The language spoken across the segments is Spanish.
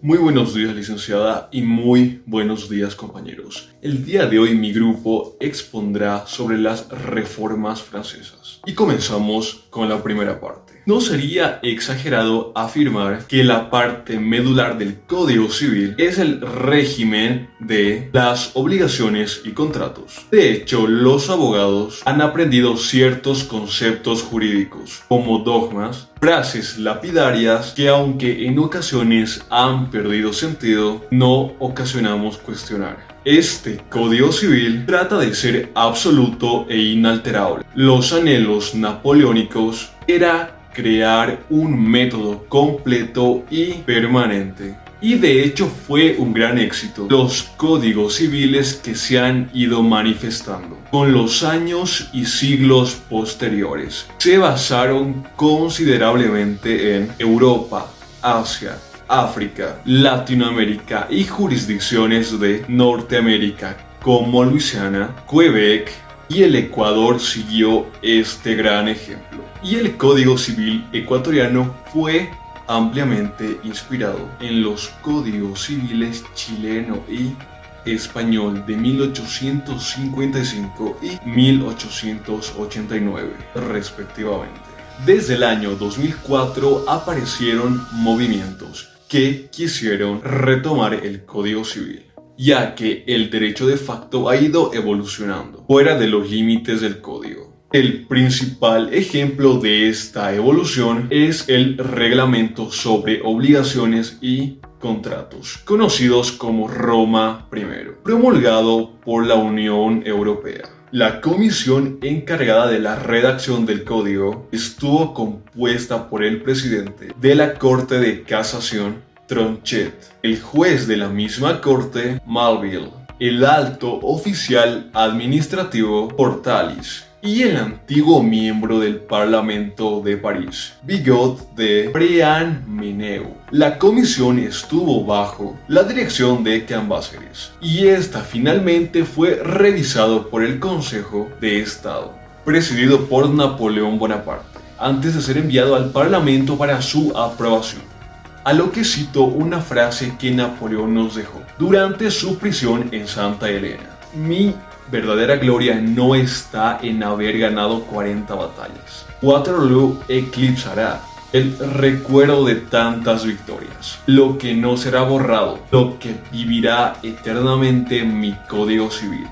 Muy buenos días, licenciada, y muy buenos días, compañeros. El día de hoy mi grupo expondrá sobre las reformas francesas. Y comenzamos con la primera parte. No sería exagerado afirmar que la parte medular del Código Civil es el régimen de las obligaciones y contratos. De hecho, los abogados han aprendido ciertos conceptos jurídicos, como dogmas, frases lapidarias que, aunque en ocasiones han perdido sentido, no ocasionamos cuestionar. Este Código Civil trata de ser absoluto e inalterable. Los anhelos napoleónicos era crear un método completo y permanente. Y de hecho fue un gran éxito los códigos civiles que se han ido manifestando. Con los años y siglos posteriores, se basaron considerablemente en Europa, Asia, África, Latinoamérica y jurisdicciones de Norteamérica como Luisiana, Quebec y el Ecuador siguió este gran ejemplo. Y el Código Civil ecuatoriano fue ampliamente inspirado en los códigos civiles chileno y español de 1855 y 1889, respectivamente. Desde el año 2004 aparecieron movimientos que quisieron retomar el Código Civil, ya que el derecho de facto ha ido evolucionando fuera de los límites del código. El principal ejemplo de esta evolución es el Reglamento sobre Obligaciones y Contratos, conocidos como Roma I, promulgado por la Unión Europea. La comisión encargada de la redacción del código estuvo compuesta por el presidente de la Corte de Casación, Tronchet, el juez de la misma corte, Malville, el alto oficial administrativo, Portalis, y el antiguo miembro del Parlamento de París, Bigot de Briand-Mineu. La comisión estuvo bajo la dirección de Cambacérès y esta finalmente fue revisado por el Consejo de Estado, presidido por Napoleón Bonaparte, antes de ser enviado al Parlamento para su aprobación. A lo que cito una frase que Napoleón nos dejó durante su prisión en Santa Elena: mi verdadera gloria no está en haber ganado 40 batallas. Waterloo eclipsará el recuerdo de tantas victorias. Lo que no será borrado, lo que vivirá eternamente mi Código Civil.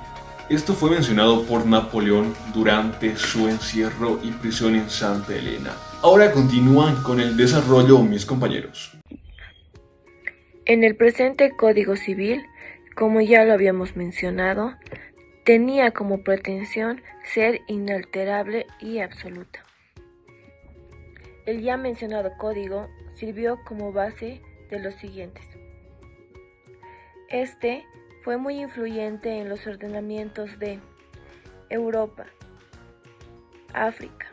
Esto fue mencionado por Napoleón durante su encierro y prisión en Santa Elena. Ahora continúan con el desarrollo mis compañeros. En el presente Código Civil, como ya lo habíamos mencionado, tenía como pretensión ser inalterable y absoluta. El ya mencionado código sirvió como base de los siguientes. Este fue muy influyente en los ordenamientos de Europa, África,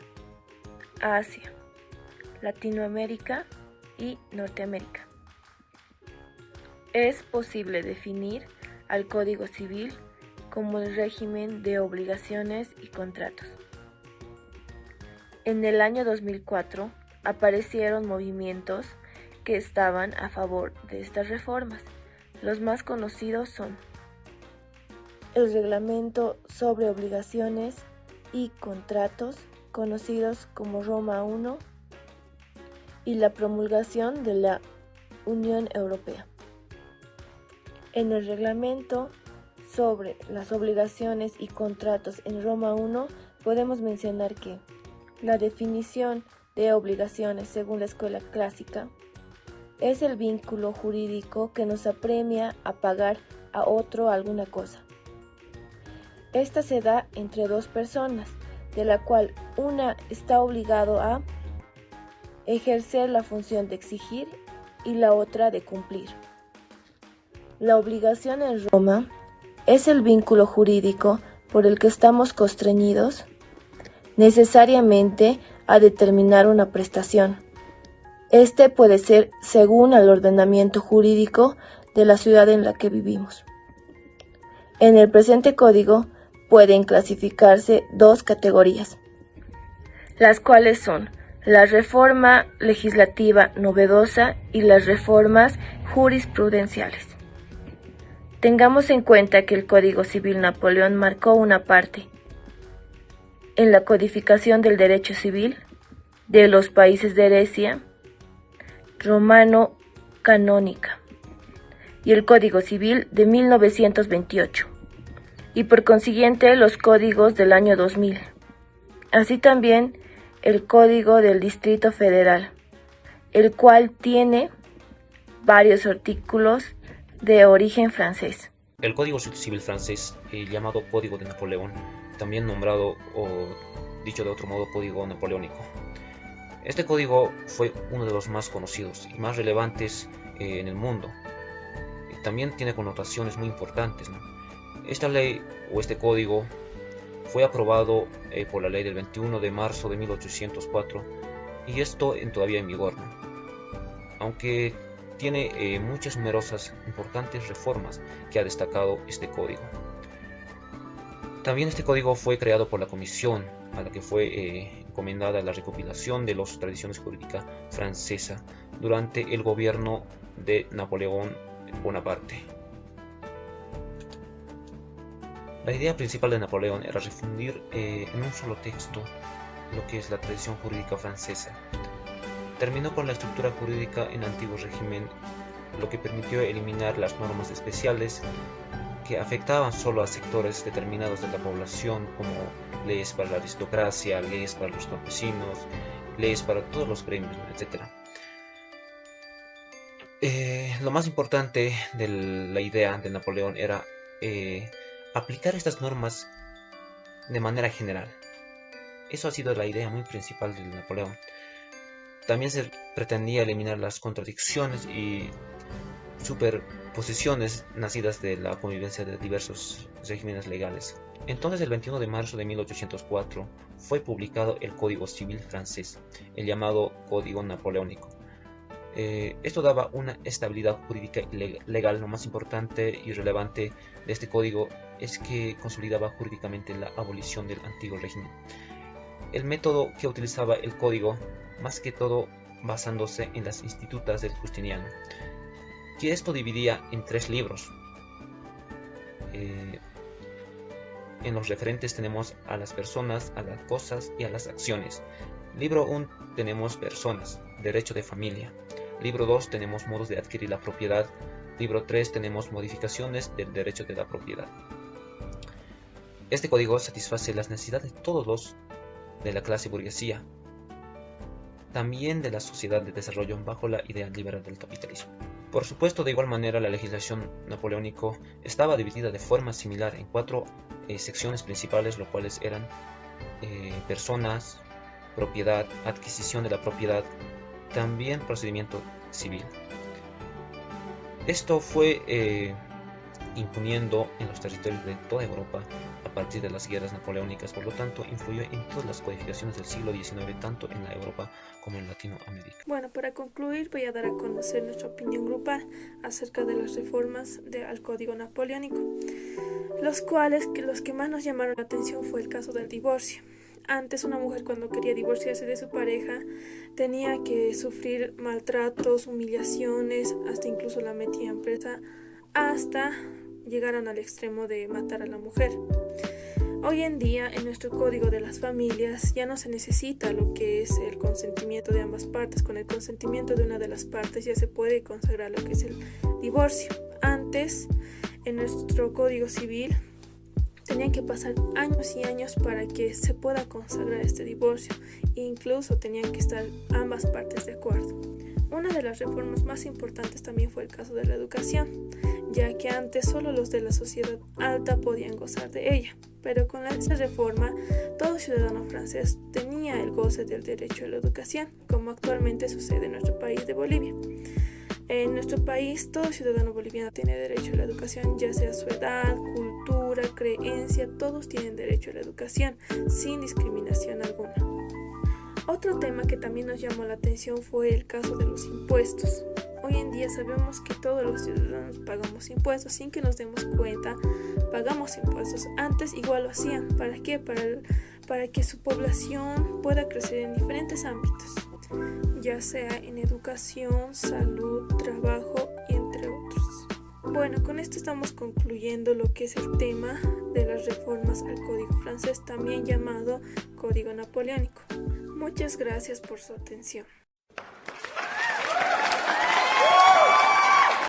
Asia, Latinoamérica y Norteamérica. Es posible definir al Código Civil como el régimen de obligaciones y contratos. En el año 2004 aparecieron movimientos que estaban a favor de estas reformas. Los más conocidos son el Reglamento sobre Obligaciones y Contratos, conocidos como Roma I, y la promulgación de la Unión Europea. En el Reglamento sobre las obligaciones y contratos en Roma I podemos mencionar que la definición de obligaciones según la escuela clásica es el vínculo jurídico que nos apremia a pagar a otro alguna cosa. Esta se da entre dos personas, de la cual una está obligado a ejercer la función de exigir y la otra de cumplir. La obligación en Roma es el vínculo jurídico por el que estamos constreñidos necesariamente a determinar una prestación. Este puede ser según el ordenamiento jurídico de la ciudad en la que vivimos. En el presente código pueden clasificarse dos categorías, las cuales son la reforma legislativa novedosa y las reformas jurisprudenciales. Tengamos en cuenta que el Código Civil Napoleón marcó una parte en la codificación del derecho civil de los países de herencia romano-canónica y el Código Civil de 1928, y por consiguiente los códigos del año 2000, así también el Código del Distrito Federal, el cual tiene varios artículos de origen francés. El Código Civil francés, llamado Código de Napoleón, también nombrado o dicho de otro modo Código Napoleónico. Este código fue uno de los más conocidos y más relevantes en el mundo. También tiene connotaciones muy importantes, ¿no? Esta ley o este código fue aprobado por la ley del 21 de marzo de 1804 y esto todavía en vigor, ¿no? Aunque tiene muchas numerosas importantes reformas que ha destacado este código. También este código fue creado por la comisión a la que fue encomendada la recopilación de las tradiciones jurídicas francesas durante el gobierno de Napoleón Bonaparte. La idea principal de Napoleón era refundir en un solo texto lo que es la tradición jurídica francesa. Terminó con la estructura jurídica en el antiguo régimen, lo que permitió eliminar las normas especiales que afectaban solo a sectores determinados de la población, como leyes para la aristocracia, leyes para los campesinos, leyes para todos los gremios, etc. Lo más importante de la idea de Napoleón era aplicar estas normas de manera general. Eso ha sido la idea muy principal de Napoleón. También se pretendía eliminar las contradicciones y superposiciones nacidas de la convivencia de diversos regímenes legales. Entonces, el 21 de marzo de 1804 fue publicado el Código Civil francés, el llamado Código Napoleónico. Esto daba una estabilidad jurídica y legal. Lo más importante y relevante de este código es que consolidaba jurídicamente la abolición del antiguo régimen. El método que utilizaba el código, más que todo basándose en las institutas del Justiniano, que esto dividía en 3 libros. En los referentes tenemos a las personas, a las cosas y a las acciones. Libro 1 tenemos personas, derecho de familia. Libro 2 tenemos modos de adquirir la propiedad. Libro 3 tenemos modificaciones del derecho de la propiedad. Este código satisface las necesidades de todos los de la clase burguesía, también de la sociedad de desarrollo bajo la idea liberal del capitalismo. Por supuesto, de igual manera, la legislación napoleónica estaba dividida de forma similar en 4 secciones principales, lo cuales eran personas, propiedad, adquisición de la propiedad, también procedimiento civil. Esto fue imponiendo en los territorios de toda Europa a partir de las guerras napoleónicas, por lo tanto influyó en todas las codificaciones del siglo XIX, tanto en la Europa como en Latinoamérica. Bueno, para concluir voy a dar a conocer nuestra opinión grupal acerca de las reformas al Código Napoleónico, los que más nos llamaron la atención fue el caso del divorcio. Antes, una mujer cuando quería divorciarse de su pareja tenía que sufrir maltratos, humillaciones, hasta incluso la metían presa, hasta llegaron al extremo de matar a la mujer. Hoy en día, en nuestro Código de las Familias ya no se necesita lo que es el consentimiento de ambas partes. Con el consentimiento de una de las partes ya se puede consagrar lo que es el divorcio. Antes, en nuestro Código Civil, tenían que pasar años y años para que se pueda consagrar este divorcio. Incluso tenían que estar ambas partes de acuerdo. Una de las reformas más importantes también fue el caso de la educación, ya que antes solo los de la sociedad alta podían gozar de ella. Pero con esta reforma, todo ciudadano francés tenía el goce del derecho a la educación, como actualmente sucede en nuestro país de Bolivia. En nuestro país, todo ciudadano boliviano tiene derecho a la educación, ya sea su edad, cultura, creencia, todos tienen derecho a la educación, sin discriminación alguna. Otro tema que también nos llamó la atención fue el caso de los impuestos. Hoy en día sabemos que todos los ciudadanos pagamos impuestos sin que nos demos cuenta. Pagamos impuestos. Antes igual lo hacían. ¿Para qué? Para que su población pueda crecer en diferentes ámbitos, ya sea en educación, salud, trabajo y entre otros. Bueno, con esto estamos concluyendo lo que es el tema de las reformas al Código francés, también llamado Código Napoleónico. Muchas gracias por su atención.